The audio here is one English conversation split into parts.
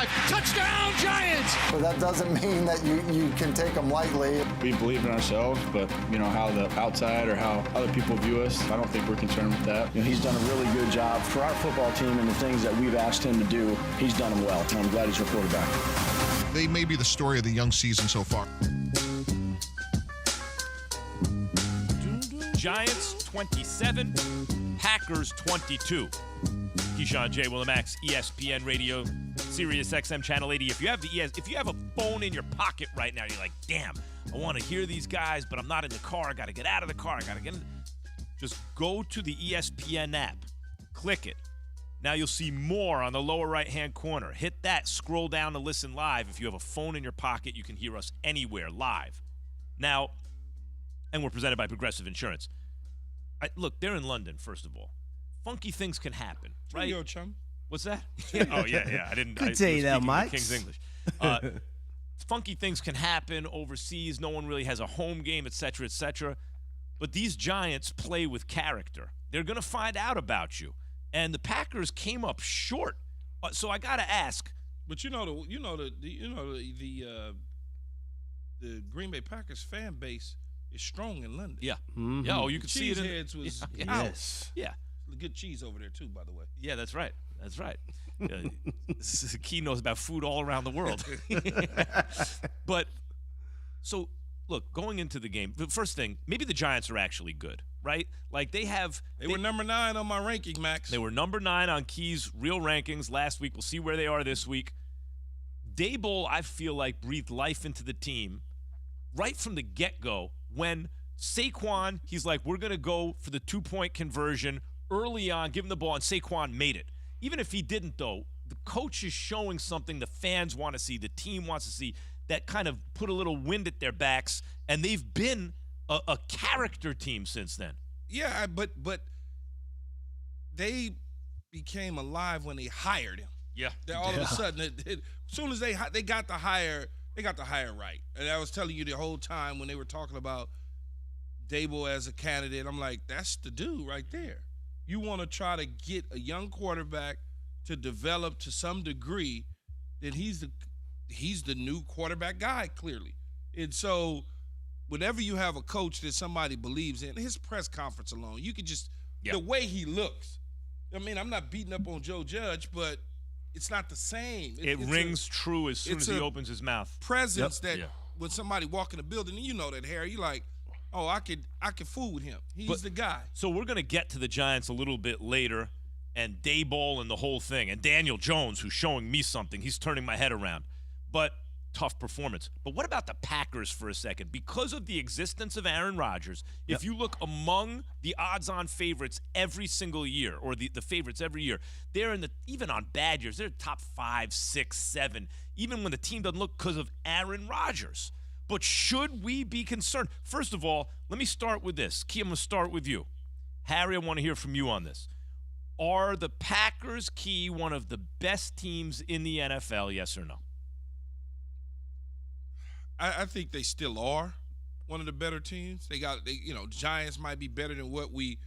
drive. Touchdown, Giants! But that doesn't mean that you can take them lightly. We believe in ourselves, but, how the outside or how other people view us, I don't think we're concerned with that. He's done a really good job for our football team, and the things that we've asked him to do, he's done them well. And I'm glad he's our quarterback. They may be the story of the young season so far. Giants 27, Packers 22. Keyshawn J. Willimax, ESPN Radio, Sirius XM Channel 80. If you have a phone in your pocket right now, you're like, damn, I want to hear these guys, but I'm not in the car. I got to get out of the car. Just go to the ESPN app. Click it. Now you'll see more on the lower right-hand corner. Hit that. Scroll down to listen live. If you have a phone in your pocket, you can hear us anywhere live. Now, and we're presented by Progressive Insurance. Look, they're in London, first of all. Funky things can happen, right? Yo, chum. What's that? Oh, yeah. I didn't. Good day there, Mike. King's English. Funky things can happen overseas. No one really has a home game, et cetera, et cetera. But these Giants play with character. They're going to find out about you. And the Packers came up short. So I got to ask. But the Green Bay Packers fan base is strong in London. Yeah. Mm-hmm. Yeah. Oh, you can see it. Cheeseheads was out. Yes. Yeah. Good cheese over there too, by the way. Yeah, that's right. Key knows about food all around the world. But so look, going into the game, the first thing, maybe the Giants are actually good, right? Like they were number 9 on my ranking, Max. They were number 9 on Key's real rankings last week. We'll see where they are this week. Daboll, I feel like, breathed life into the team right from the get-go when Saquon, he's like, we're going to go for the 2-point conversion early on, give him the ball, and Saquon made it. Even if he didn't, though, the coach is showing something the fans want to see, the team wants to see, that kind of put a little wind at their backs, and they've been a character team since then. Yeah, but they became alive when they hired him. Yeah. All of a sudden, as soon as they got the hire, right. And I was telling you the whole time when they were talking about Daboll as a candidate, I'm like, that's the dude right there. You want to try to get a young quarterback to develop to some degree, then he's the new quarterback guy, clearly. And so whenever you have a coach that somebody believes in, his press conference alone, you could just the way he looks. I mean, I'm not beating up on Joe Judge, but it's not the same. It rings true as soon as he opens his mouth. Presence that when somebody walk in the building, and you know that, Harry, you're like, oh, I could fool with him. He's the guy. So we're going to get to the Giants a little bit later, and Daboll and the whole thing, and Daniel Jones, who's showing me something. He's turning my head around. But tough performance. But what about the Packers for a second? Because of the existence of Aaron Rodgers, if you look among the odds-on favorites every single year, or the favorites every year, they're even on bad years, they're top 5, 6, 7, even when the team doesn't look because of Aaron Rodgers. But should we be concerned? First of all, let me start with this. Key, I'm going to start with you. Harry, I want to hear from you on this. Are the Packers, Key, one of the best teams in the NFL, yes or no? I think they still are one of the better teams. Giants might be better than what we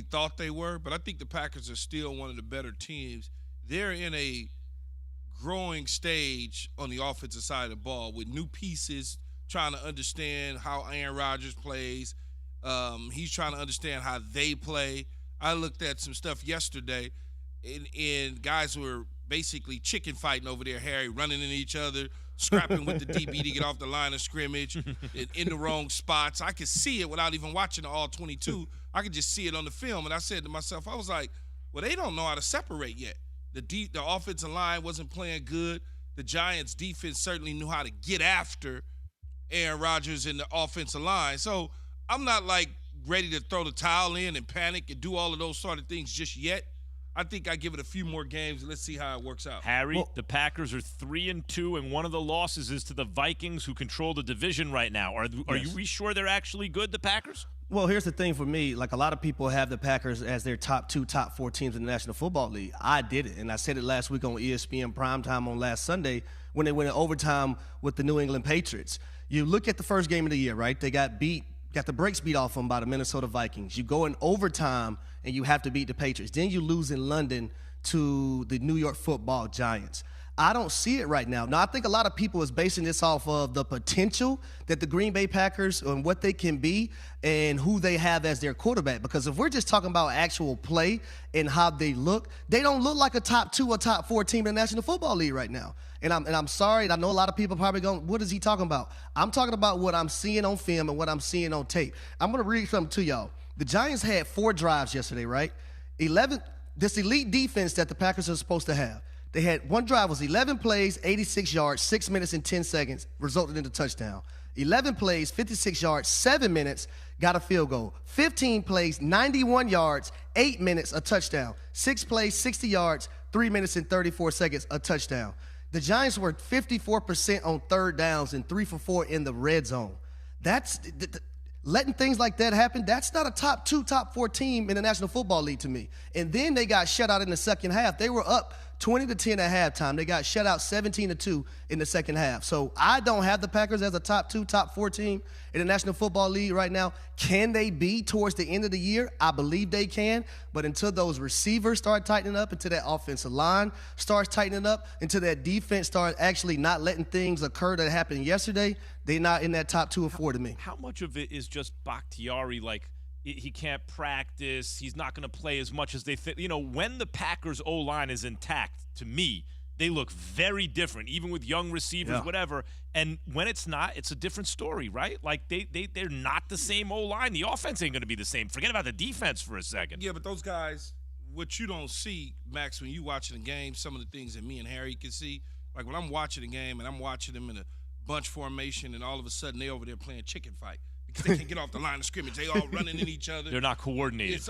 thought they were, but I think the Packers are still one of the better teams. They're in a growing stage on the offensive side of the ball with new pieces, trying to understand how Aaron Rodgers plays. He's trying to understand how they play. I looked at some stuff yesterday, and guys were basically chicken fighting over there, Harry, running into each other, scrapping with the DB to get off the line of scrimmage in the wrong spots. I could see it without even watching the all 22. I could just see it on the film, and I said to myself, I was like, well, they don't know how to separate yet. The offensive line wasn't playing good. The Giants' defense certainly knew how to get after Aaron Rodgers in the offensive line. So I'm not ready to throw the towel in and panic and do all of those sort of things just yet. I think I give it a few more games and let's see how it works out. Harry, the Packers are 3-2, and one of the losses is to the Vikings, who control the division right now. Are we sure they're actually good, the Packers? Well, here's the thing for me. A lot of people have the Packers as their top 4 teams in the National Football League. I did it, and I said it last week on ESPN Primetime on last Sunday when they went in overtime with the New England Patriots. You look at the first game of the year, right? They got the brakes beat off them by the Minnesota Vikings. You go in overtime, and you have to beat the Patriots. Then you lose in London to the New York Football Giants. I don't see it right now. Now, I think a lot of people is basing this off of the potential that the Green Bay Packers and what they can be and who they have as their quarterback. Because if we're just talking about actual play and how they don't look like a top 2 or top 4 team in the National Football League right now. And I'm sorry, I know a lot of people probably going, what is he talking about? I'm talking about what I'm seeing on film and what I'm seeing on tape. I'm going to read something to y'all. The Giants had 4 drives yesterday, right? This elite defense that the Packers are supposed to have. They had one drive was 11 plays, 86 yards, 6 minutes and 10 seconds, resulted in a touchdown. 11 plays, 56 yards, 7 minutes, got a field goal. 15 plays, 91 yards, 8 minutes, a touchdown. 6 plays, 60 yards, 3 minutes and 34 seconds, a touchdown. The Giants were 54% on third downs and 3 for 4 in the red zone. That's letting things like that happen. That's not a top 2, top 4 team in the National Football League to me. And then they got shut out in the second half. They were up 20-10 at halftime. They got shut out 17-2 in the second half. So I don't have the Packers as a top 2, top 4 team in the National Football League right now. Can they be towards the end of the year? I believe they can. But until those receivers start tightening up, until that offensive line starts tightening up, until that defense starts actually not letting things occur that happened yesterday, they're not in that top 2 or 4 to me. How much of it is just Bakhtiari, like he can't practice, he's not going to play as much as they think? You know, when the Packers O-line is intact, to me, they look very different, even with young receivers, whatever. And when it's not, it's a different story, right? Like they're not the same O-line. The offense ain't going to be the same. Forget about the defense for a second. Yeah, but those guys, what you don't see, Max, when you watching the game, some of the things that me and Harry can see, like when I'm watching the game and I'm watching them in a bunch formation and all of a sudden they over there playing chicken fight because they can't get off the line of scrimmage. They all running in each other. They're not coordinated.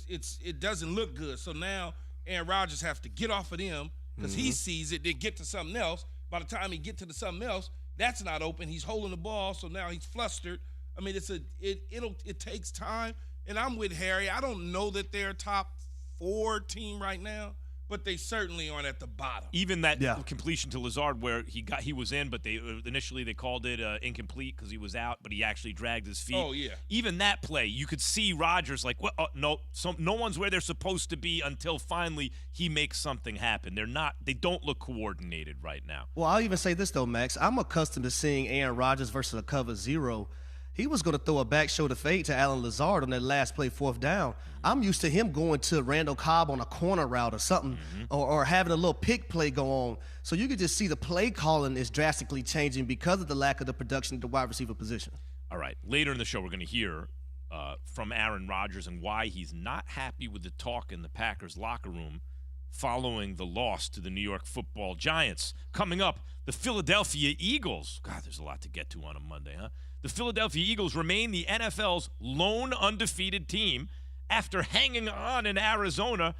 It doesn't look good. So now Aaron Rodgers has to get off of them because he sees it, then get to something else. By the time he get to the something else, that's not open. He's holding the ball, so now he's flustered. I mean, it takes time. And I'm with Harry. I don't know that they're a top 4 team right now, but they certainly aren't at the bottom. Even that completion to Lazard where he was in, but initially they called it incomplete because he was out, but he actually dragged his feet. Oh, yeah. Even that play, you could see Rodgers like, well, no one's where they're supposed to be until finally he makes something happen. They don't look coordinated right now. Well, I'll even say this, though, Max. I'm accustomed to seeing Aaron Rodgers versus a cover 0. He was going to throw a back shoulder fade to Alan Lazard on that last play, 4th down. I'm used to him going to Randall Cobb on a corner route or something, or having a little pick play go on. So you could just see the play calling is drastically changing because of the lack of the production at the wide receiver position. All right. Later in the show, we're going to hear from Aaron Rodgers and why he's not happy with the talk in the Packers locker room following the loss to the New York Football Giants. Coming up, the Philadelphia Eagles. God, there's a lot to get to on a Monday, huh? The Philadelphia Eagles remain the NFL's lone undefeated team after hanging on in Arizona